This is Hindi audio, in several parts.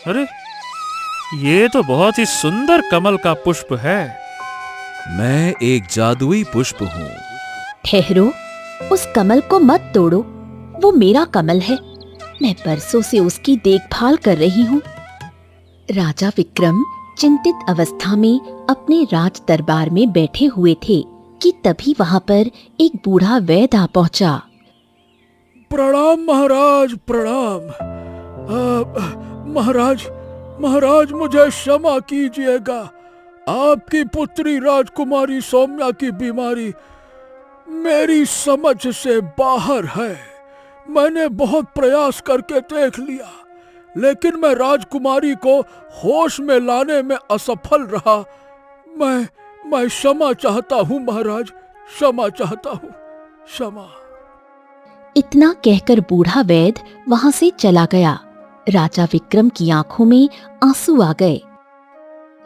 अरे, ये तो बहुत ही सुंदर कमल का पुष्प है। मैं एक जादुई पुष्प हूँ। ठहरो, उस कमल को मत तोड़ो। वो मेरा कमल है। मैं बरसों से उसकी देखभाल कर रही हूँ। राजा विक्रम चिंतित अवस्था में अपने राज दरबार में बैठे हुए थे कि तभी वहां पर एक बूढ़ा वैद्य आ पहुंचा। प्रणाम महाराज, प्रणाम। महाराज, महाराज मुझे क्षमा कीजिएगा। आपकी पुत्री राजकुमारी सौम्या की बीमारी मेरी समझ से बाहर है। मैंने बहुत प्रयास करके देख लिया, लेकिन मैं राजकुमारी को होश में लाने में असफल रहा। मैं क्षमा चाहता हूँ महाराज, क्षमा चाहता हूँ, क्षमा। इतना कहकर बूढ़ा वैद्य वहां से चला गया। राजा विक्रम की आंखों में आंसू आ गए।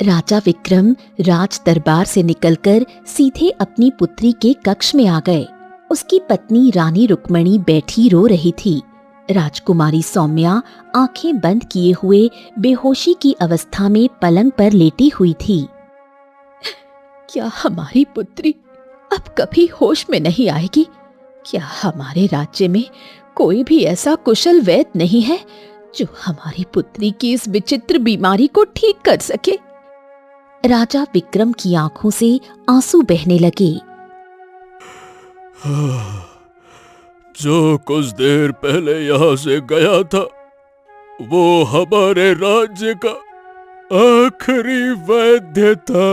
राजा विक्रम राज दरबार से निकलकर सीधे अपनी पुत्री के कक्ष में आ गए। उसकी पत्नी रानी रुक्मणी बैठी रो रही थी। राजकुमारी सौम्या आंखें बंद किए हुए बेहोशी की अवस्था में पलंग पर लेटी हुई थी। क्या हमारी पुत्री अब कभी होश में नहीं आएगी? क्या हमारे राज्य में कोई भी ऐसा कुशल वैद्य नहीं है जो हमारी पुत्री की इस विचित्र बीमारी को ठीक कर सके? राजा विक्रम की आंखों से आंसू बहने लगे। जो कुछ देर पहले यहाँ से गया था, वो हमारे राज्य का आखिरी वैद्य था।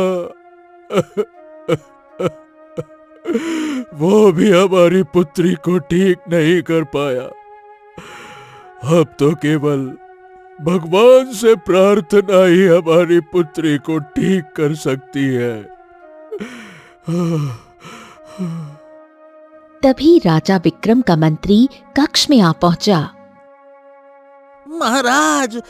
वो भी हमारी पुत्री को ठीक नहीं कर पाया। अब तो केवल भगवान से प्रार्थना ही हमारी पुत्री को ठीक कर सकती है। तभी राजा विक्रम का मंत्री कक्ष में आ पहुंचा। महाराज,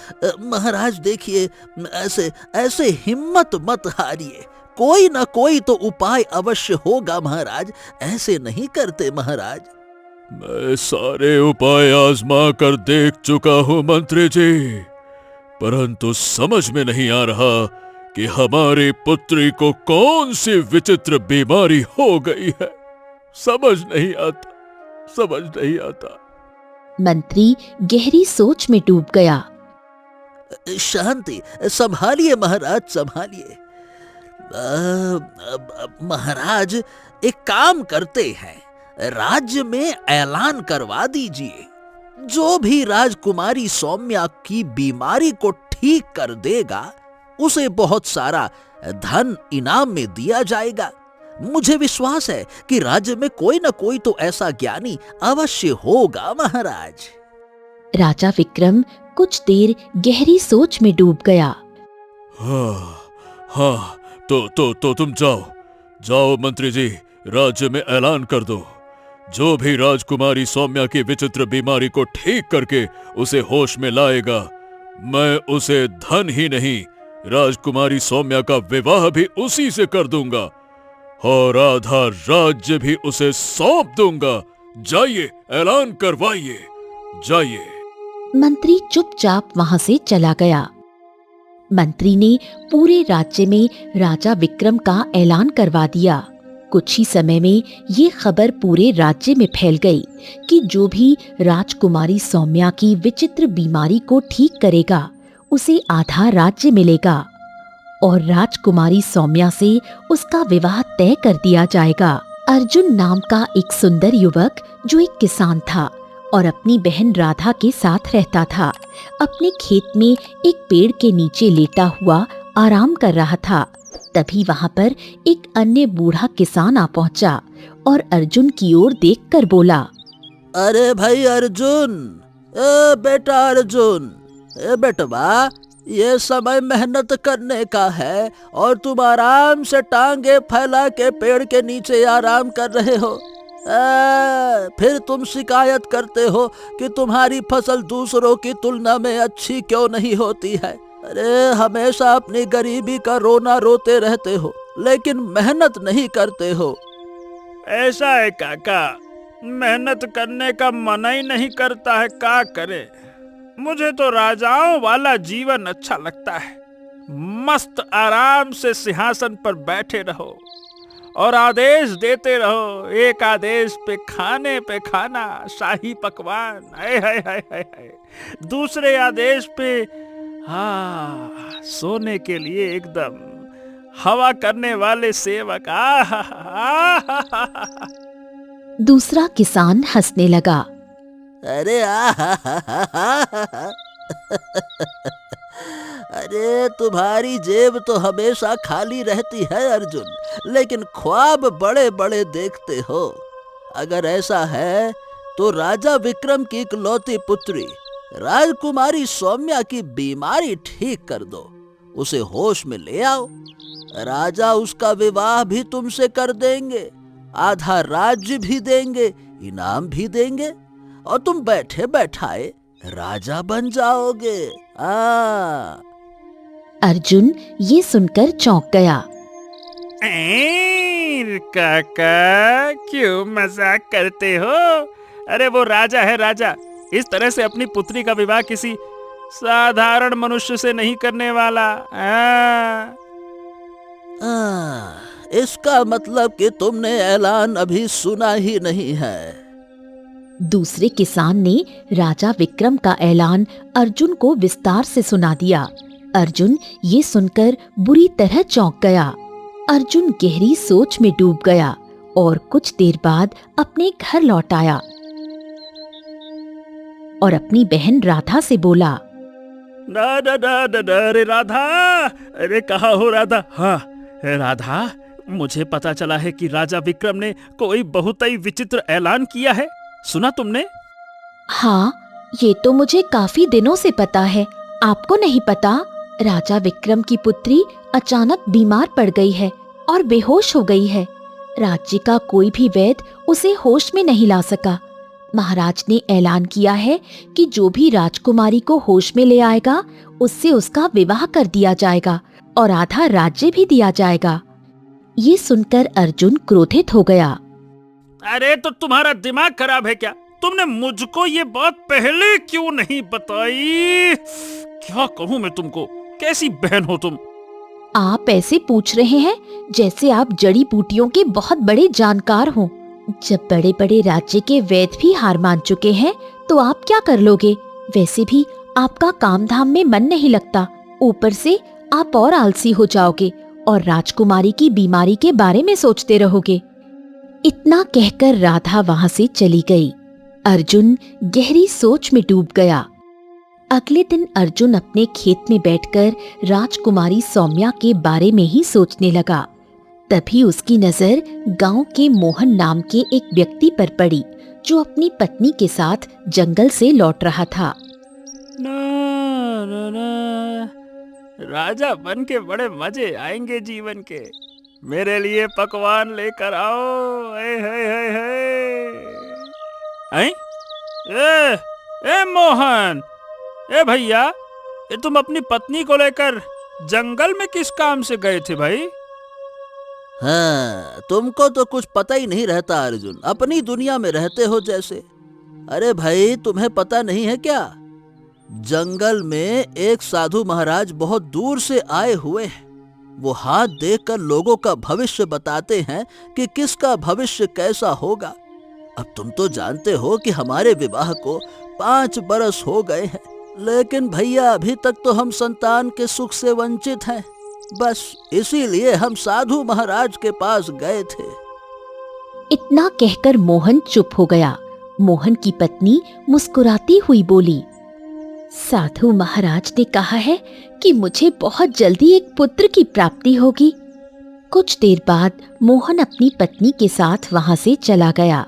महाराज देखिए, ऐसे ऐसे हिम्मत मत हारिए। कोई ना कोई तो उपाय अवश्य होगा महाराज। ऐसे नहीं करते महाराज। मैं सारे उपाय आजमा कर देख चुका हूँ मंत्री जी, परंतु समझ में नहीं आ रहा कि हमारी पुत्री को कौन सी विचित्र बीमारी हो गई है। समझ नहीं आता, समझ नहीं आता। मंत्री गहरी सोच में डूब गया। शांति, संभालिए महाराज, संभालिए। महाराज, एक काम करते हैं, राज्य में ऐलान करवा दीजिए। जो भी राजकुमारी सौम्या की बीमारी को ठीक कर देगा, उसे बहुत सारा धन इनाम में दिया जाएगा। मुझे विश्वास है कि राज्य में कोई न कोई तो ऐसा ज्ञानी अवश्य होगा महाराज। राजा विक्रम कुछ देर गहरी सोच में डूब गया। हाँ, तो तुम जाओ मंत्री जी, राज्य में ऐलान कर दो। जो भी राजकुमारी सौम्या की विचित्र बीमारी को ठीक करके उसे होश में लाएगा, मैं उसे धन ही नहीं, राजकुमारी सौम्या का विवाह भी उसी से कर दूंगा और आधा राज्य भी उसे सौंप दूंगा। जाइए, ऐलान करवाइए, जाइए। मंत्री चुपचाप वहां से चला गया। मंत्री ने पूरे राज्य में राजा विक्रम का ऐलान करवा दिया। कुछ ही समय में ये खबर पूरे राज्य में फैल गई कि जो भी राजकुमारी सौम्या की विचित्र बीमारी को ठीक करेगा, उसे आधा राज्य मिलेगा और राजकुमारी सौम्या से उसका विवाह तय कर दिया जाएगा। अर्जुन नाम का एक सुंदर युवक, जो एक किसान था और अपनी बहन राधा के साथ रहता था, अपने खेत में एक पेड़ के नीचे लेटा हुआ आराम कर रहा था। तभी वहां पर एक अन्य बूढ़ा किसान आ पहुंचा और अर्जुन की ओर देखकर बोला, अरे भाई अर्जुन, बेटा अर्जुन, बेटवा, ये समय मेहनत करने का है और तुम आराम से टांगे फैला के पेड़ के नीचे आराम कर रहे हो। फिर तुम शिकायत करते हो कि तुम्हारी फसल दूसरों की तुलना में अच्छी क्यों नहीं होती है। अरे, हमेशा अपनी गरीबी का रोना रोते रहते हो, लेकिन मेहनत नहीं करते हो। ऐसा है काका, मेहनत करने का मन ही नहीं करता है, क्या करे। मुझे तो राजाओं वाला जीवन अच्छा लगता है। मस्त आराम से सिंहासन पर बैठे रहो और आदेश देते रहो, एक आदेश पे खाना, शाही पकवान, हाय हाय हाय हाय हाय, दूसरे आदेश पे सोने के लिए एकदम हवा करने वाले सेवक। दूसरा किसान हंसने लगा। अरे अरे तुम्हारी जेब तो हमेशा खाली रहती है अर्जुन, लेकिन ख्वाब बड़े बड़े देखते हो। अगर ऐसा है तो राजा विक्रम की इकलौती पुत्री राजकुमारी सौम्या की बीमारी ठीक कर दो, उसे होश में ले आओ। राजा उसका विवाह भी तुमसे कर देंगे, आधा राज्य भी देंगे, इनाम भी देंगे, और तुम बैठे बैठाए राजा बन जाओगे। अर्जुन ये सुनकर चौंक गया। काका क्यों मजाक करते हो? अरे वो राजा है, राजा। इस तरह से अपनी पुत्री का विवाह किसी साधारण मनुष्य से नहीं करने वाला। इसका मतलब कि तुमने ऐलान अभी सुना ही नहीं है। दूसरे किसान ने राजा विक्रम का ऐलान अर्जुन को विस्तार से सुना दिया। अर्जुन ये सुनकर बुरी तरह चौंक गया। अर्जुन गहरी सोच में डूब गया और कुछ देर बाद अपने घर लौट आया और अपनी बहन राधा से बोला, अरे राधा, अरे कहाँ हो राधा? हाँ राधा, मुझे पता चला है कि राजा विक्रम ने कोई बहुत ही विचित्र ऐलान किया है। सुना तुमने? हाँ, ये तो मुझे काफी दिनों से पता है। आपको नहीं पता? राजा विक्रम की पुत्री अचानक बीमार पड़ गई है और बेहोश हो गई है। राज्य का कोई भी वैद्य उसे होश में नहीं ला सका। महाराज ने ऐलान किया है कि जो भी राजकुमारी को होश में ले आएगा उससे उसका विवाह कर दिया जाएगा और आधा राज्य भी दिया जाएगा। ये सुनकर अर्जुन क्रोधित हो गया। अरे तो तुम्हारा दिमाग खराब है क्या? तुमने मुझको ये बात पहले क्यों नहीं बताई? क्या कहूँ मैं तुमको, कैसी बहन हो तुम? आप ऐसे पूछ रहे हैं जैसे आप जड़ी बूटियों के बहुत बड़े जानकार हो। जब बड़े बड़े राज्य के वैद्य भी हार मान चुके हैं तो आप क्या कर लोगे? वैसे भी आपका काम धाम में मन नहीं लगता, ऊपर से आप और आलसी हो जाओगे और राजकुमारी की बीमारी के बारे में सोचते रहोगे। इतना कहकर राधा वहां से चली गई। अर्जुन गहरी सोच में डूब गया। अगले दिन अर्जुन अपने खेत में बैठकर राजकुमारी सौम्या के बारे में ही सोचने लगा। तभी उसकी नजर गांव के मोहन नाम के एक व्यक्ति पर पड़ी जो अपनी पत्नी के साथ जंगल से लौट रहा था। राजा बन के बड़े मजे आएंगे जीवन के। मेरे लिए पकवान लेकर आओ। ए मोहन, ए भैया, ये तुम अपनी पत्नी को लेकर जंगल में किस काम से गए थे भाई? हाँ, तुमको तो कुछ पता ही नहीं रहता अर्जुन, अपनी दुनिया में रहते हो जैसे। अरे भाई, तुम्हें पता नहीं है क्या? जंगल में एक साधु महाराज बहुत दूर से आए हुए हैं। वो हाथ देखकर लोगों का भविष्य बताते हैं कि किसका भविष्य कैसा होगा। अब तुम तो जानते हो कि हमारे विवाह को 5 बरस हो गए हैं, लेकिन भैया अभी तक तो हम संतान के सुख से वंचित हैं। बस इसीलिए हम साधु महाराज के पास गए थे। इतना कहकर मोहन चुप हो गया। मोहन की पत्नी मुस्कुराती हुई बोली, साधु महाराज ने कहा है कि मुझे बहुत जल्दी एक पुत्र की प्राप्ति होगी। कुछ देर बाद मोहन अपनी पत्नी के साथ वहां से चला गया।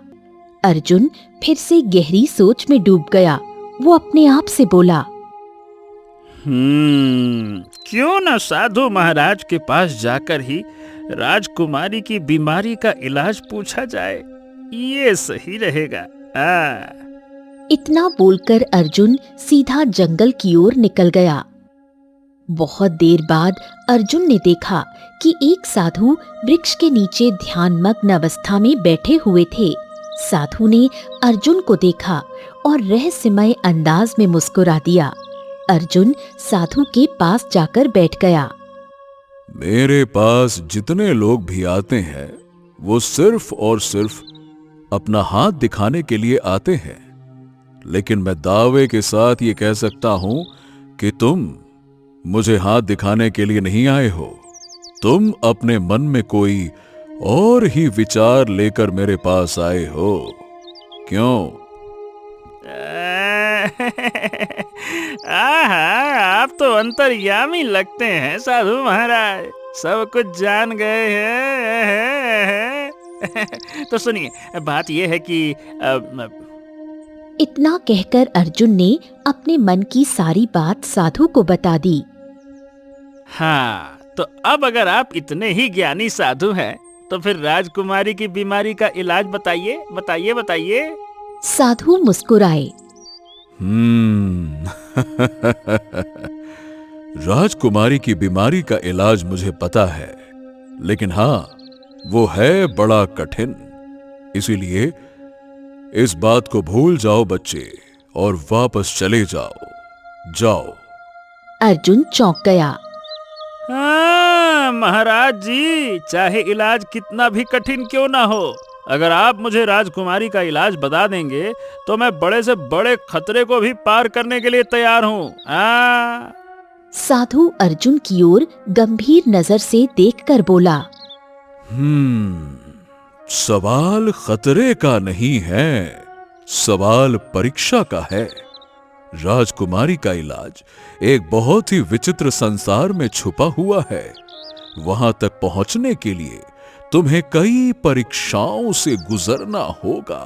अर्जुन फिर से गहरी सोच में डूब गया। वो अपने आप से बोला, क्यों न साधु महाराज के पास जाकर ही राजकुमारी की बीमारी का इलाज पूछा जाए, ये सही रहेगा। इतना बोलकर अर्जुन सीधा जंगल की ओर निकल गया। बहुत देर बाद अर्जुन ने देखा कि एक साधु वृक्ष के नीचे ध्यानमग्न अवस्था में बैठे हुए थे। साधु ने अर्जुन को देखा और रहस्यमय अंदाज में मुस्कुरा दिया। अर्जुन साधु के पास जाकर बैठ गया। मेरे पास जितने लोग भी आते हैं वो सिर्फ और सिर्फ अपना हाथ दिखाने के लिए आते हैं, लेकिन मैं दावे के साथ ये कह सकता हूं कि तुम मुझे हाथ दिखाने के लिए नहीं आए हो। तुम अपने मन में कोई और ही विचार लेकर मेरे पास आए हो। क्यों? आप तो अंतर्यामी लगते हैं साधु महाराज, सब कुछ जान गए हैं। तो सुनिए, बात यह है कि इतना कहकर अर्जुन ने अपने मन की सारी बात साधु को बता दी। हाँ, तो अब अगर आप इतने ही ज्ञानी साधु हैं तो फिर राजकुमारी की बीमारी का इलाज बताइए, बताइए, बताइए। साधु मुस्कुराए। राजकुमारी की बीमारी का इलाज मुझे पता है, लेकिन हाँ, वो है बड़ा कठिन। इसीलिए इस बात को भूल जाओ बच्चे और वापस चले जाओ। अर्जुन चौंक गया। हाँ महाराज जी, चाहे इलाज कितना भी कठिन क्यों ना हो, अगर आप मुझे राजकुमारी का इलाज बता देंगे तो मैं बड़े से बड़े खतरे को भी पार करने के लिए तैयार हूँ। साधु अर्जुन की ओर गंभीर नजर से देखकर बोला। सवाल खतरे का नहीं है, सवाल परीक्षा का है। राजकुमारी का इलाज एक बहुत ही विचित्र संसार में छुपा हुआ है। वहां तक पहुंचने के लिए तुम्हें कई परीक्षाओं से गुजरना होगा।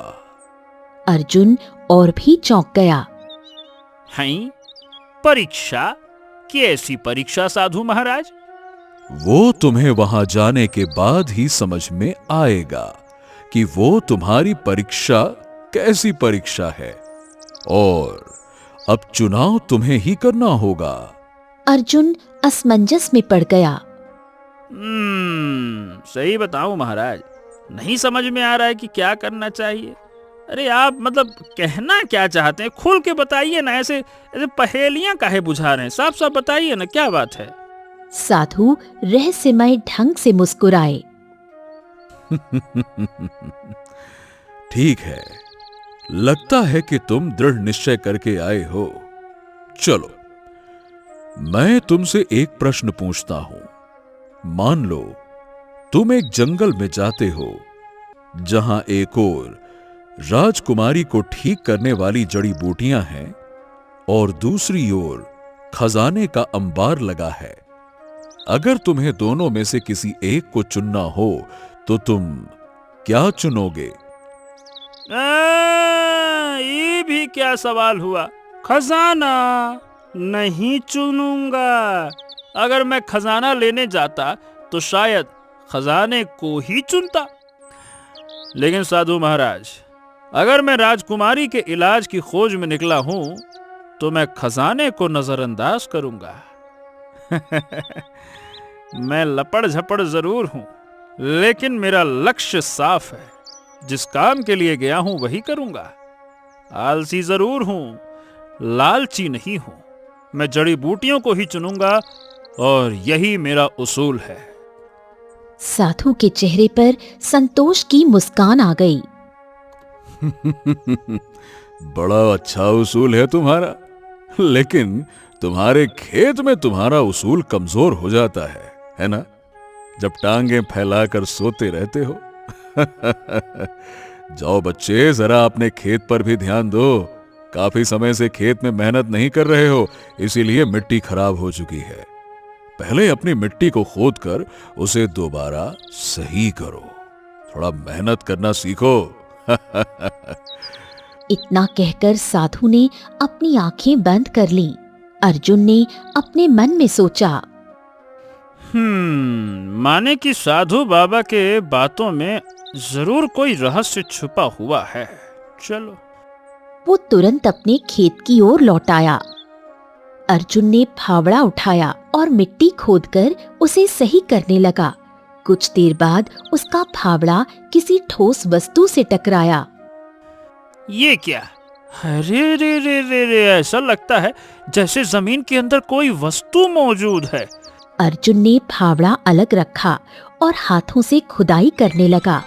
अर्जुन और भी चौंक गया। हैं? परीक्षा? कैसी परीक्षा साधु महाराज? वो तुम्हें वहां जाने के बाद ही समझ में आएगा कि वो तुम्हारी परीक्षा कैसी परीक्षा है, और अब चुनाव तुम्हें ही करना होगा। अर्जुन असमंजस में पड़ गया। सही बताऊं महाराज, नहीं समझ में आ रहा है कि क्या करना चाहिए। अरे आप मतलब कहना क्या चाहते हैं, खोल के बताइए ना। ऐसे पहेलियां काहे बुझा रहे हैं, साफ साफ बताइए ना, क्या बात है। साधु रहस्यमय ढंग से मुस्कुराए। ठीक है, लगता है कि तुम दृढ़ निश्चय करके आए हो। चलो, मैं तुमसे एक प्रश्न पूछता हूं। मान लो तुम एक जंगल में जाते हो जहां एक ओर राजकुमारी को ठीक करने वाली जड़ी बूटियां हैं और दूसरी ओर खजाने का अंबार लगा है। अगर तुम्हें दोनों में से किसी एक को चुनना हो तो तुम क्या चुनोगे? ये भी क्या सवाल हुआ। खजाना नहीं चुनूंगा। अगर मैं खजाना लेने जाता तो शायद खजाने को ही चुनता। लेकिन साधु महाराज, अगर मैं राजकुमारी के इलाज की खोज में निकला हूं तो मैं खजाने को नजरअंदाज करूंगा। मैं लपड़ झपड़ जरूर हूं, लेकिन मेरा लक्ष्य साफ है। जिस काम के लिए गया हूं वही करूंगा। आलसी जरूर हूं, लालची नहीं हूं। मैं जड़ी बूटियों को ही चुनूंगा और यही मेरा उसूल है। साधु के चेहरे पर संतोष की मुस्कान आ गई। बड़ा अच्छा उसूल है तुम्हारा, लेकिन तुम्हारे खेत में तुम्हारा उसूल कमजोर हो जाता है ना, जब टांगें फैलाकर सोते रहते हो। जाओ बच्चे, जरा अपने खेत पर भी ध्यान दो। काफी समय से खेत में मेहनत नहीं कर रहे हो, इसीलिए मिट्टी खराब हो चुकी है। पहले अपनी मिट्टी को खोदकर उसे दोबारा सही करो। थोड़ा मेहनत करना सीखो। इतना कहकर साधु ने अपनी आंखें बंद कर लीं। अर्जुन ने अपने मन में सोचा, माने कि साधु बाबा के बातों में जरूर कोई रहस्य छुपा हुआ है। चलो। वो तुरंत अपने खेत की ओर लौट आया। अर्जुन ने फावड़ा उठाया और मिट्टी खोदकर उसे सही करने लगा। कुछ देर बाद उसका फावड़ा किसी ठोस वस्तु से टकराया ये क्या? अरे रे रे रे रे, ऐसा लगता है जैसे जमीन के अंदर कोई वस्तु मौजूद है। अर्जुन ने फावड़ा अलग रखा और हाथों से खुदाई करने लगा।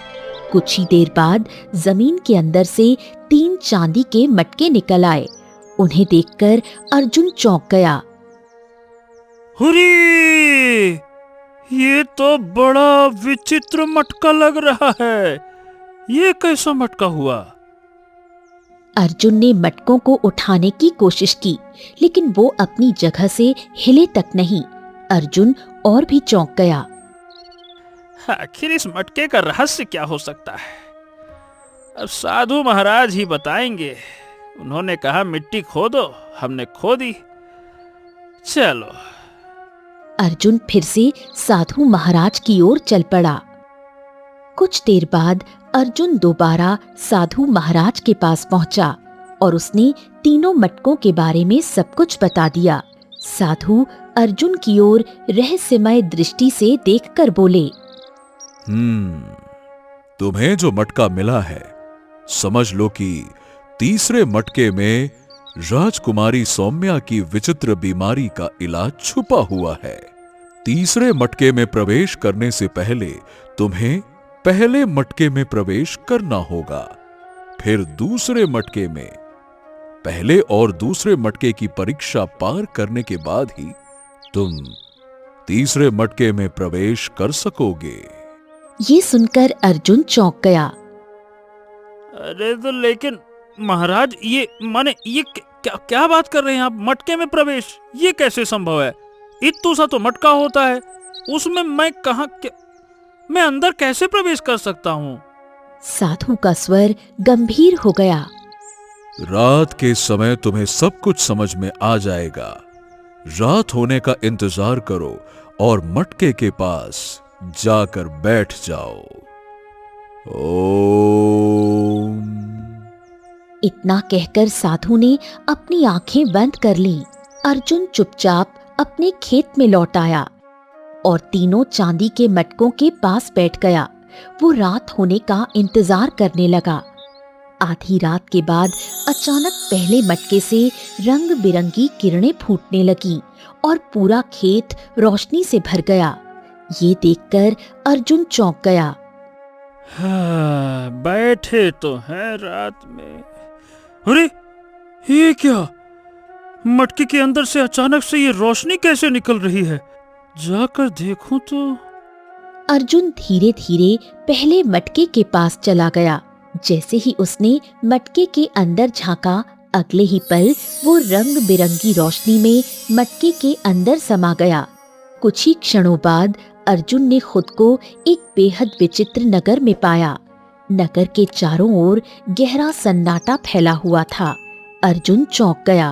कुछ ही देर बाद जमीन के अंदर से 3 चांदी के मटके निकल आए। उन्हें देखकर अर्जुन चौंक गया। अरे, ये तो बड़ा विचित्र मटका लग रहा है। ये कैसा मटका हुआ? अर्जुन ने मटकों को उठाने की कोशिश की, लेकिन वो अपनी जगह से हिले तक नहीं। अर्जुन और भी चौंक गया। आखिर इस मटके का रहस्य क्या हो सकता है? अब साधु महाराज ही बताएंगे। उन्होंने कहा मिट्टी खोदो, हमने खोदी। चलो। अर्जुन फिर से साधु महाराज की ओर चल पड़ा। कुछ देर बाद अर्जुन दोबारा साधु महाराज के पास पहुंचा और उसने तीनों मटकों के बारे में सब कुछ बता दिया। साधु अर्जुन की ओर रहस्यमय दृष्टि से देखकर बोले, तुम्हें जो मटका मिला है, समझ लो कि तीसरे मटके में राजकुमारी सौम्या की विचित्र बीमारी का इलाज छुपा हुआ है। तीसरे मटके में प्रवेश करने से पहले तुम्हें पहले मटके में प्रवेश करना होगा। फिर दूसरे मटके में पहले और दूसरे मटके की परीक्षा पार करने के बाद ही तुम तीसरे मटके में प्रवेश कर सकोगे। ये सुनकर अर्जुन चौंक गया। अरे तो लेकिन महाराज, ये माने ये क्या बात कर रहे हैं आप? मटके में प्रवेश ये कैसे संभव है? इत्तू सा तो मटका होता है, उसमें मैं अंदर कैसे प्रवेश कर सकता हूँ? साधु का स्वर गंभीर हो गया। रात के समय तुम्हें सब कुछ समझ में आ जाएगा। रात होने का इंतजार करो और मटके के पास जाकर बैठ जाओ। ओम। इतना कहकर साधु ने अपनी आंखें बंद कर लीं। अर्जुन चुपचाप अपने खेत में लौट आया और तीनों चांदी के मटकों के पास बैठ गया। वो रात होने का इंतजार करने लगा। आधी रात के बाद अचानक पहले मटके से रंग बिरंगी किरणें फूटने लगीं और पूरा खेत रोशनी से भर गया। ये देखकर अर्जुन चौंक गया। हाँ, बैठे तो हैं रात में। अरे ये क्या? मटके के अंदर से अचानक से ये रोशनी कैसे निकल रही है? जाकर देखूं तो। अर्जुन धीरे धीरे पहले मटके के पास चला गया। जैसे ही उसने मटके के अंदर झांका, अगले ही पल वो रंग बिरंगी रोशनी में मटके के अंदर समा गया। कुछ ही क्षणों बाद अर्जुन ने खुद को एक बेहद विचित्र नगर में पाया। नगर के चारों ओर गहरा सन्नाटा फैला हुआ था। अर्जुन चौंक गया।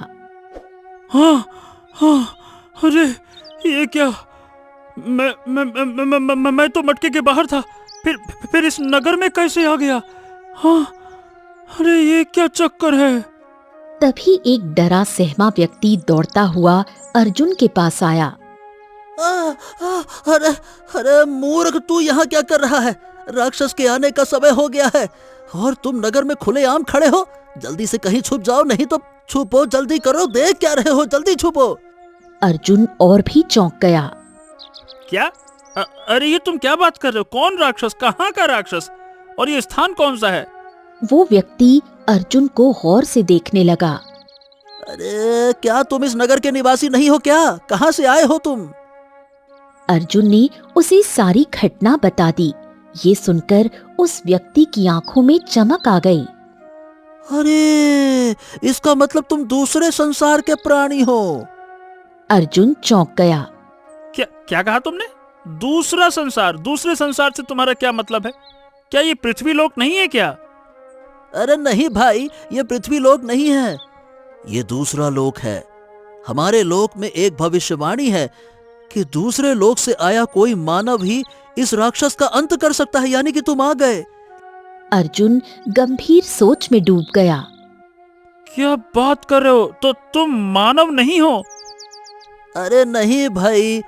हाँ, अरे ये क्या? मैं तो मटके के बाहर था, फिर इस नगर में कैसे आ गया? हाँ, अरे ये क्या चक्कर है? तभी एक डरा सहमा व्यक्ति दौड़ता हुआ अर्जुन के पास आया। अरे मूर्ख, तू यहाँ क्या कर रहा है? राक्षस के आने का समय हो गया है और तुम नगर में खुलेआम खड़े हो। जल्दी से कहीं छुप जाओ, नहीं तो छुपो, जल्दी करो, देख क्या रहे हो, जल्दी छुपो। अर्जुन और भी चौंक गया। क्या? अरे ये तुम क्या बात कर रहे हो? कौन राक्षस? कहाँ का राक्षस? और ये स्थान कौन सा है? वो व्यक्ति अर्जुन को गौर से देखने लगा। अरे क्या तुम इस नगर के निवासी नहीं हो क्या? कहाँ से आए हो तुम? अर्जुन ने उसे सारी घटना बता दी। ये सुनकर उस व्यक्ति की आंखों में चमक आ गई। अरे इसका मतलब तुम दूसरे संसार के प्राणी हो। अर्जुन चौंक गया। क्या कहा तुमने? दूसरा संसार? दूसरे संसार से तुम्हारा क्या मतलब है? क्या ये पृथ्वी लोक नहीं है क्या? अरे नहीं भाई, ये पृथ्वी लोक नहीं है, ये दूसरा लोक है। हमारे लोक में एक भविष्यवाणी है कि दूसरे लोक से आया कोई मानव ही इस राक्षस का अंत कर सकता है, यानी कि तुम आ गए। अर्जुन गंभीर सोच में डूब गया। क्या बात कर रहे हो? तो तुम मानव नहीं हो? अरे नहीं भाई,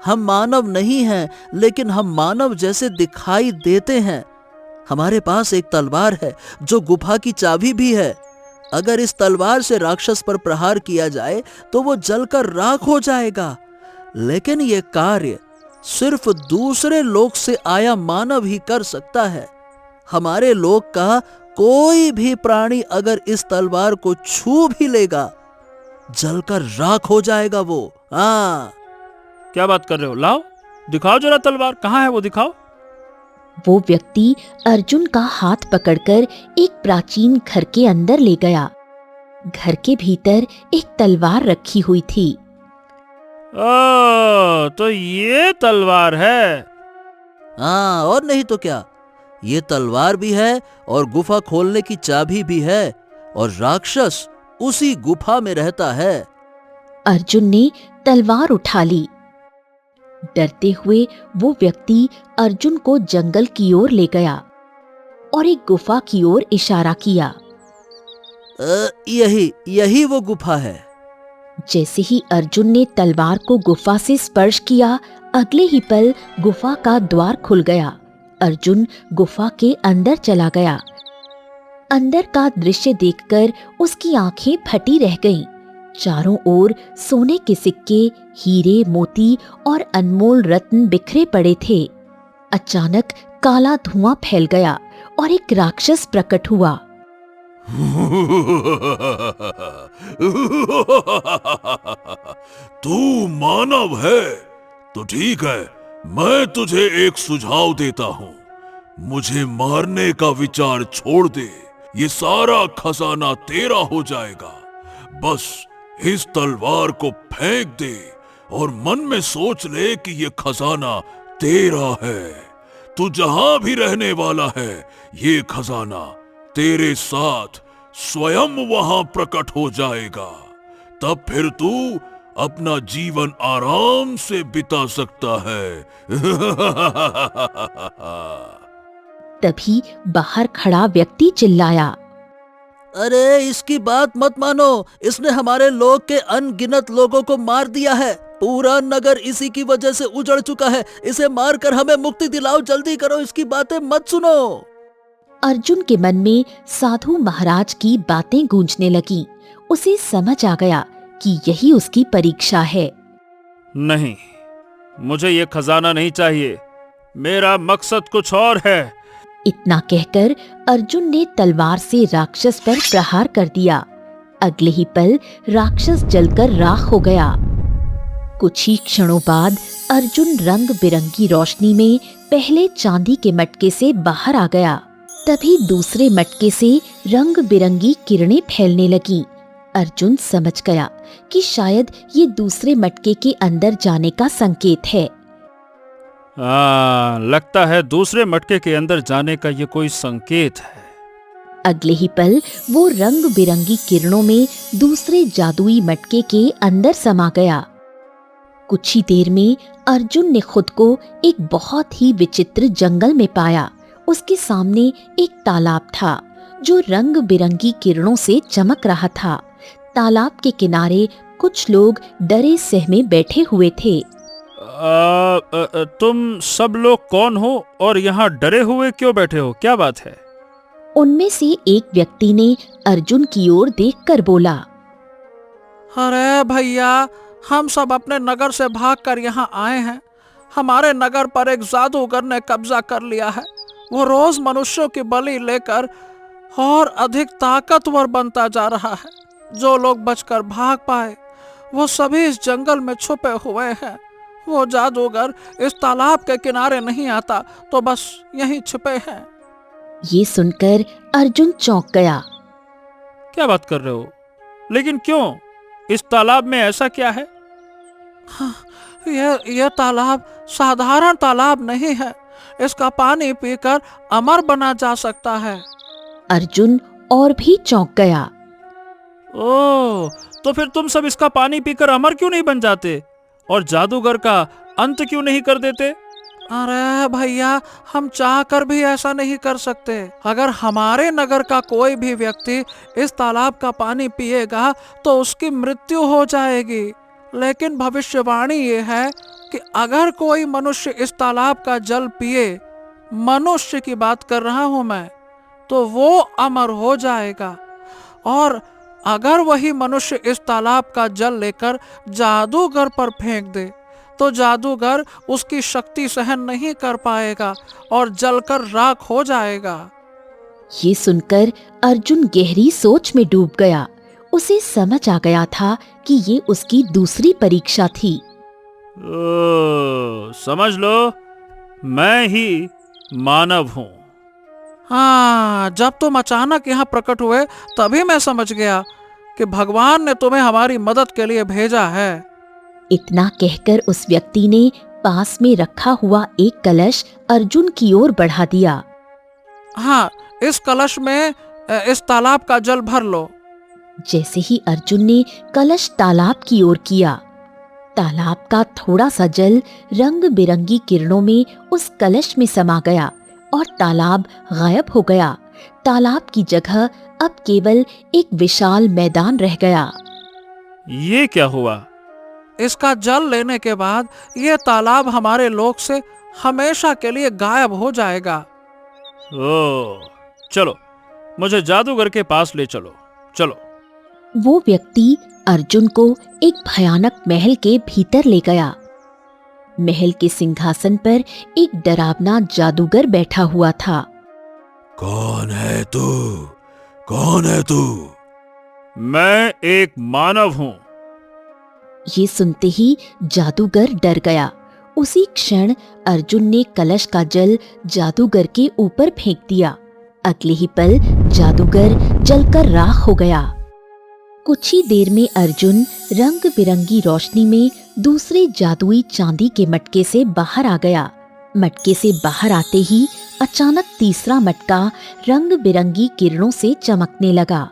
हम मानव नहीं हैं, लेकिन हम मानव जैसे दिखाई देते हैं। हमारे पास एक तलवार है जो गुफा की चाबी भी है। अगर इस तलवार से राक्षस पर प्रहार किया जाए तो वो जलकर राख हो जाएगा। लेकिन ये कार्य सिर्फ दूसरे लोक से आया मानव ही कर सकता है। हमारे लोक का कोई भी प्राणी अगर इस तलवार को छू भी लेगा, जलकर राख हो जाएगा वो। हाँ। क्या बात कर रहे हो? लाओ दिखाओ जरा तलवार, कहाँ है वो, दिखाओ। वो व्यक्ति अर्जुन का हाथ पकड़कर एक प्राचीन घर के अंदर ले गया। घर के भीतर एक तलवार रखी हुई थी। ओ, तो ये तलवार है। हाँ, और नहीं तो क्या। ये तलवार भी है और गुफा खोलने की चाबी भी है, और राक्षस उसी गुफा में रहता है। अर्जुन ने तलवार उठा ली। डरते हुए वो व्यक्ति अर्जुन को जंगल की ओर ले गया और एक गुफा की ओर इशारा किया। यही वो गुफा है। जैसे ही अर्जुन ने तलवार को गुफा से स्पर्श किया, अगले ही पल गुफा का द्वार खुल गया। अर्जुन गुफा के अंदर चला गया। अंदर का दृश्य देखकर उसकी आंखें फटी रह गईं। चारों ओर सोने के सिक्के, हीरे, मोती और अनमोल रत्न बिखरे पड़े थे। अचानक काला धुआं फैल गया और एक राक्षस प्रकट हुआ। तू मानव है तो ठीक है, मैं तुझे एक सुझाव देता हूं। मुझे मारने का विचार छोड़ दे, ये सारा खजाना तेरा हो जाएगा। बस इस तलवार को फेंक दे और मन में सोच ले कि ये खजाना तेरा है। तू जहां भी रहने वाला है, ये खजाना तेरे साथ स्वयं वहां प्रकट हो जाएगा। तब फिर तू अपना जीवन आराम से बिता सकता है। तभी बाहर खड़ा व्यक्ति चिल्लाया, अरे इसकी बात मत मानो, इसने हमारे लोक के अनगिनत लोगों को मार दिया है। पूरा नगर इसी की वजह से उजड़ चुका है। इसे मारकर हमें मुक्ति दिलाओ, जल्दी करो, इसकी बातें मत सुनो। अर्जुन के मन में साधु महाराज की बातें गूंजने लगी। उसे समझ आ गया कि यही उसकी परीक्षा है। नहीं, मुझे ये खजाना नहीं चाहिए। मेरा मकसद कुछ और है। इतना कहकर अर्जुन ने तलवार से राक्षस पर प्रहार कर दिया। अगले ही पल राक्षस जलकर राख हो गया। कुछ ही क्षणों बाद अर्जुन रंग बिरंगी रोशनी में पहले चांदी के मटके से बाहर आ गया। तभी दूसरे मटके से रंग बिरंगी किरणें फैलने लगीं। अर्जुन समझ गया कि शायद ये दूसरे मटके के अंदर जाने का संकेत है। लगता है दूसरे मटके के अंदर जाने का ये कोई संकेत है। अगले ही पल वो रंग बिरंगी किरणों में दूसरे जादुई मटके के अंदर समा गया। कुछ ही देर में अर्जुन ने खुद को एक बहुत ही विचित्र जंगल में पाया। उसके सामने एक तालाब था जो रंग बिरंगी किरणों से चमक रहा था। तालाब के किनारे कुछ लोग डरे सहमे बैठे हुए थे। तुम सब लोग कौन हो और यहाँ डरे हुए क्यों बैठे हो? क्या बात है? उनमें से एक व्यक्ति ने अर्जुन की ओर देखकर बोला, अरे भैया, हम सब अपने नगर से भागकर यहाँ आए हैं। हमारे नगर पर एक जादूगर ने कब्जा कर लिया है। वो रोज मनुष्यों की बलि लेकर और अधिक ताकतवर बनता जा रहा है। जो लोग बचकर भाग पाए वो सभी इस जंगल में छुपे हुए हैं। वो जादूगर इस तालाब के किनारे नहीं आता तो बस यहीं छुपे हैं। ये सुनकर अर्जुन चौंक गया। क्या बात कर रहे हो? लेकिन क्यों? इस तालाब में ऐसा क्या है? हाँ, यह तालाब साधारण तालाब नहीं है। इसका पानी पीकर अमर बना जा सकता है। अर्जुन और भी चौंक गया। ओह, तो फिर तुम सब इसका पानी पीकर अमर क्यों नहीं बन जाते और जादूगर का अंत क्यों नहीं कर देते? अरे भैया, हम चाहकर भी ऐसा नहीं कर सकते। अगर हमारे नगर का कोई भी व्यक्ति इस तालाब का पानी पिएगा तो उसकी मृत्यु हो जाएगी। लेकिन भविष्यवाणी ये है कि अगर कोई मनुष्य इस तालाब का जल पिए, मनुष्य की बात कर रहा हूं मैं, तो वो अमर हो जाएगा। और अगर वही मनुष्य इस तालाब का जल लेकर जादूगर पर फेंक दे तो जादूगर उसकी शक्ति सहन नहीं कर पाएगा और जलकर राख हो जाएगा। ये सुनकर अर्जुन गहरी सोच में डूब गया। उसे समझ आ गया था कि ये उसकी दूसरी परीक्षा थी। समझ लो, मैं ही मानव हूं। हाँ, जब तुम अचानक यहाँ प्रकट हुए तभी मैं समझ गया कि भगवान ने तुम्हें हमारी मदद के लिए भेजा है। इतना कहकर उस व्यक्ति ने पास में रखा हुआ एक कलश अर्जुन की ओर बढ़ा दिया। हाँ, इस कलश में इस तालाब का जल भर लो। जैसे ही अर्जुन ने कलश तालाब की ओर किया, तालाब का थोड़ा सा जल रंग बिरंगी किरणों में उस कलश में समा गया और तालाब गायब हो गया। तालाब की जगह अब केवल एक विशाल मैदान रह गया। ये क्या हुआ? इसका जल लेने के बाद यह तालाब हमारे लोक से हमेशा के लिए गायब हो जाएगा। ओह, चलो मुझे जादूगर के पास ले चलो। चलो। वो व्यक्ति अर्जुन को एक भयानक महल के भीतर ले गया। महल के सिंहासन पर एक डरावना जादूगर बैठा हुआ था। कौन है तू? कौन है तू? मैं एक मानव हूं। ये सुनते ही जादूगर डर गया। उसी क्षण अर्जुन ने कलश का जल जादूगर के ऊपर फेंक दिया। अगले ही पल जादूगर जलकर राख हो गया। कुछ ही देर में अर्जुन रंग बिरंगी रोशनी में दूसरे जादुई चांदी के मटके से बाहर आ गया। मटके से बाहर आते ही अचानक तीसरा मटका रंग बिरंगी किरणों से चमकने लगा।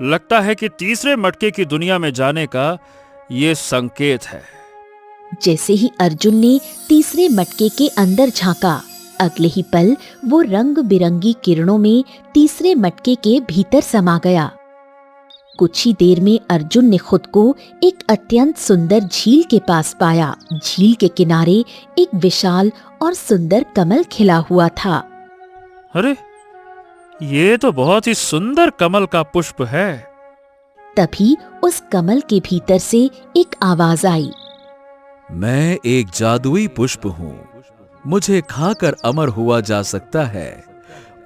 लगता है कि तीसरे मटके की दुनिया में जाने का ये संकेत है। जैसे ही अर्जुन ने तीसरे मटके के अंदर झांका, अगले ही पल वो रंग बिरंगी किरणों में तीसरे मटके के भीतर समा गया। कुछ ही देर में अर्जुन ने खुद को एक अत्यंत सुंदर झील के पास पाया। झील के किनारे एक विशाल और सुंदर कमल खिला हुआ था। अरे, ये तो बहुत ही सुंदर कमल का पुष्प है। तभी उस कमल के भीतर से एक आवाज आई। मैं एक जादुई पुष्प हूँ। मुझे खाकर अमर हुआ जा सकता है,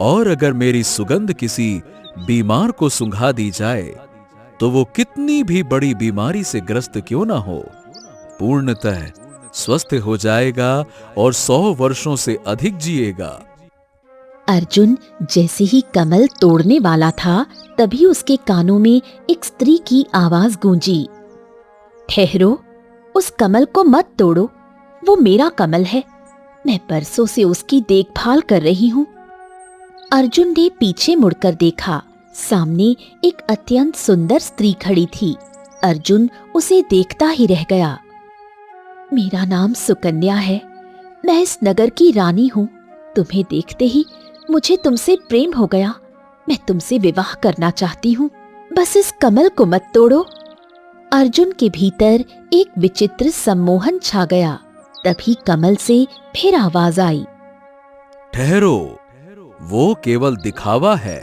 और अगर मेरी सुगंध किसी बीमार को सूंघा दी जाए तो वो कितनी भी बड़ी बीमारी से ग्रस्त क्यों ना हो, पूर्णतः स्वस्थ हो जाएगा और 100 वर्षों से अधिक जिएगा। अर्जुन जैसे ही कमल तोड़ने वाला था, तभी उसके कानों में एक स्त्री की आवाज गूंजी। ठहरो, उस कमल को मत तोड़ो, वो मेरा कमल है। मैं बरसों से उसकी देखभाल कर रही हूँ। अर्जुन ने पीछे मुड़कर देखा। सामने एक अत्यंत सुंदर स्त्री खड़ी थी। अर्जुन उसे देखता ही रह गया। मेरा नाम सुकन्या है। मैं इस नगर की रानी हूँ। तुम्हें देखते ही मुझे तुमसे प्रेम हो गया। मैं तुमसे विवाह करना चाहती हूँ। बस इस कमल को मत तोड़ो। अर्जुन के भीतर एक विचित्र सम्मोहन छा गया। तभी कमल से फिर आवाज आई। ठहरो, वो केवल दिखावा है।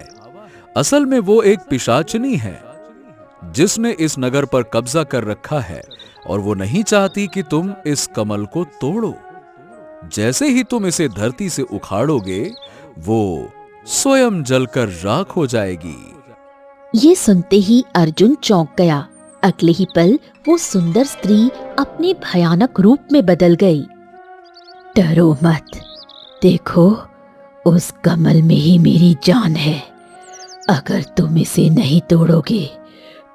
असल में वो एक पिशाचनी है जिसने इस नगर पर कब्जा कर रखा है, और वो नहीं चाहती कि तुम इस कमल को तोड़ो। जैसे ही तुम इसे धरती से उखाड़ोगे, वो स्वयं जलकर राख हो जाएगी। ये सुनते ही अर्जुन चौंक गया। अगले ही पल वो सुंदर स्त्री अपने भयानक रूप में बदल गई। डरो मत, देखो उस कमल में ही मेरी जान है। अगर तुम इसे नहीं तोड़ोगे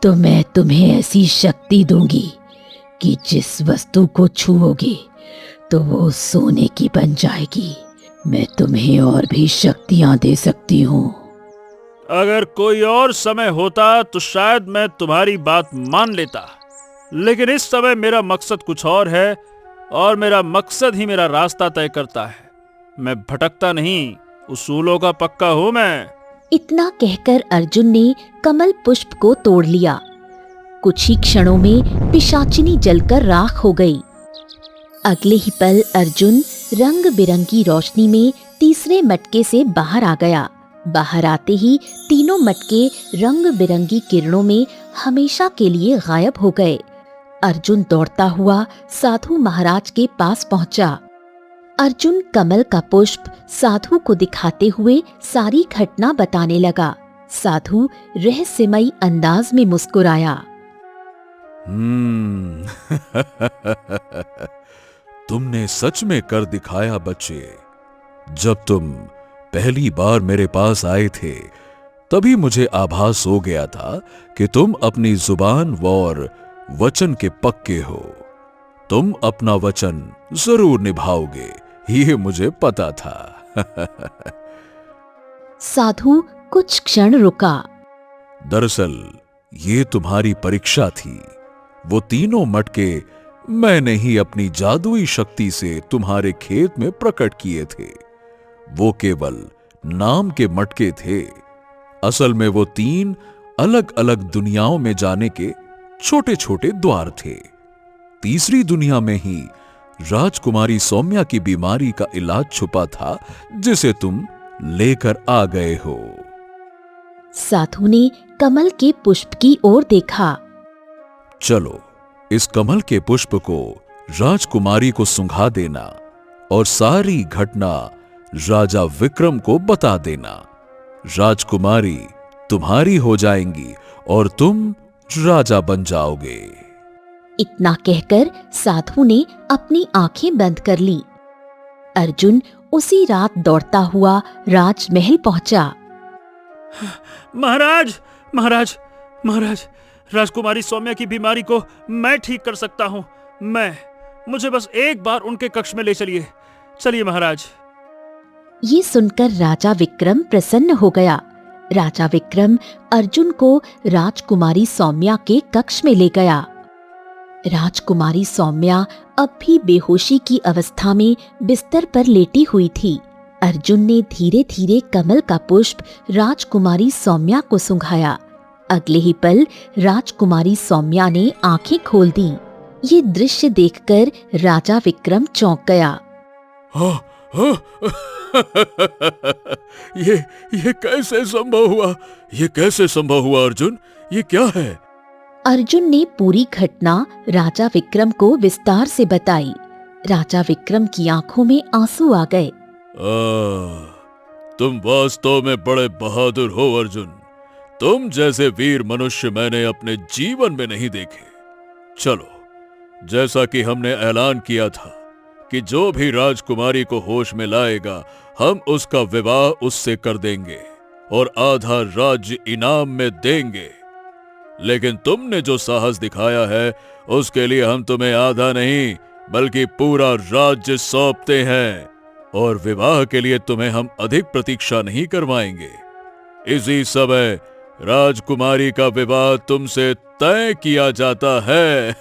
तो मैं तुम्हें ऐसी शक्ति दूंगी कि जिस वस्तु को छुओगे तो वो सोने की बन जाएगी। मैं तुम्हें और भी शक्तियां दे सकती हूँ। अगर कोई और समय होता तो शायद मैं तुम्हारी बात मान लेता, लेकिन इस समय मेरा मकसद कुछ और है, और मेरा मकसद ही मेरा रास्ता तय करता है। मैं भटकता नहीं, उसूलों का पक्का हूं मैं। इतना कहकर अर्जुन ने कमल पुष्प को तोड़ लिया। कुछ ही क्षणों में पिशाचिनी जलकर राख हो गई। अगले ही पल अर्जुन रंग बिरंगी रोशनी में तीसरे मटके से बाहर आ गया। बाहर आते ही तीनों मटके रंग बिरंगी किरणों में हमेशा के लिए गायब हो गए। अर्जुन दौड़ता हुआ साधु महाराज के पास पहुंचा। अर्जुन कमल का पुष्प साधु को दिखाते हुए सारी घटना बताने लगा। साधु रहस्यमयी अंदाज में मुस्कुराया। तुमने सच में कर दिखाया बच्चे। जब तुम पहली बार मेरे पास आए थे तभी मुझे आभास हो गया था कि तुम अपनी जुबान और वचन के पक्के हो। तुम अपना वचन जरूर निभाओगे, ये मुझे पता था। साधु कुछ क्षण रुका। दरअसल ये तुम्हारी परीक्षा थी। वो तीनों मटके मैंने ही अपनी जादुई शक्ति से तुम्हारे खेत में प्रकट किए थे। वो केवल नाम के मटके थे। असल में वो 3 अलग अलग दुनियाओं में जाने के छोटे छोटे द्वार थे। तीसरी दुनिया में ही राजकुमारी सौम्या की बीमारी का इलाज छुपा था, जिसे तुम लेकर आ गए हो। साधु ने कमल के पुष्प की ओर देखा। चलो इस कमल के पुष्प को राजकुमारी को सुंघा देना और सारी घटना राजा विक्रम को बता देना। राजकुमारी तुम्हारी हो जाएंगी और तुम राजा बन जाओगे। इतना कहकर साधु ने अपनी आंखें बंद कर ली। अर्जुन उसी रात दौड़ता हुआ राजमहल पहुंचा। महाराज महाराज महाराज, राजकुमारी सौम्या की बीमारी को मैं ठीक कर सकता हूँ। मुझे बस एक बार उनके कक्ष में ले चलिए। चलिए महाराज। ये सुनकर राजा विक्रम प्रसन्न हो गया। राजा विक्रम अर्जुन को राजकुमारी सौम्या के कक्ष में ले गया। राजकुमारी सौम्या अब भी बेहोशी की अवस्था में बिस्तर पर लेटी हुई थी। अर्जुन ने धीरे धीरे कमल का पुष्प राजकुमारी सौम्या को सुंघाया। अगले ही पल राजकुमारी सौम्या ने आंखें खोल दी। ये दृश्य देखकर राजा विक्रम चौंक गया। ये कैसे संभव हुआ? ये कैसे संभव हुआ अर्जुन? ये क्या है? अर्जुन ने पूरी घटना राजा विक्रम को विस्तार से बताई। राजा विक्रम की आंखों में आंसू आ गए। तुम वास्तव में बड़े बहादुर हो अर्जुन। तुम जैसे वीर मनुष्य मैंने अपने जीवन में नहीं देखे। चलो, जैसा कि हमने ऐलान किया था कि जो भी राजकुमारी को होश में लाएगा हम उसका विवाह उससे कर देंगे और आधा राज्य इनाम में देंगे। लेकिन तुमने जो साहस दिखाया है उसके लिए हम तुम्हें आधा नहीं बल्कि पूरा राज्य सौंपते हैं, और विवाह के लिए तुम्हें हम अधिक प्रतीक्षा नहीं करवाएंगे। इसी समय राजकुमारी का विवाह तुमसे तय किया जाता है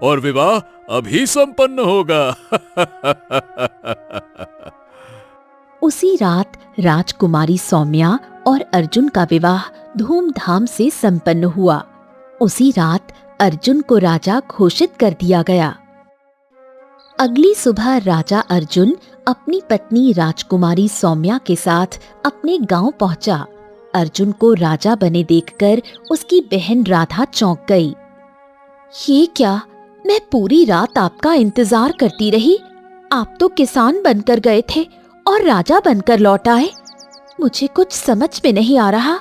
और विवाह अभी संपन्न होगा। उसी रात राजकुमारी सौम्या और अर्जुन का विवाह धूमधाम से संपन्न हुआ। उसी रात अर्जुन को राजा घोषित कर दिया गया। अगली सुबह राजा अर्जुन अपनी पत्नी राजकुमारी सौम्या के साथ अपने गांव पहुंचा। अर्जुन को राजा बने देखकर उसकी बहन राधा चौंक गई। ये क्या? मैं पूरी रात आपका इंतजार करती रही। आप तो किसान बनकर गए थे और राजा बनकर लौट आए। मुझे कुछ समझ में नहीं आ रहा।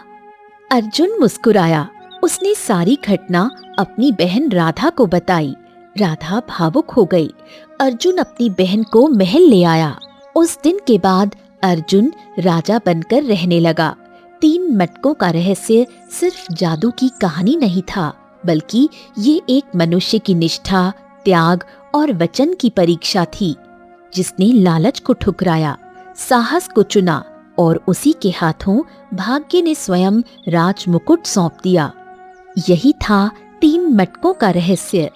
अर्जुन मुस्कुराया। उसने सारी घटना अपनी बहन राधा को बताई। राधा भावुक हो गई। अर्जुन अपनी बहन को महल ले आया। उस दिन के बाद अर्जुन राजा बनकर रहने लगा। 3 मटकों का रहस्य सिर्फ जादू की कहानी नहीं था, बल्कि ये एक मनुष्य की निष्ठा, त्याग और वचन की परीक्षा थी, जिसने लालच को ठुकराया, साहस को चुना और उसी के हाथों भाग्य ने स्वयं राजमुकुट सौंप दिया। यही था 3 मटकों का रहस्य।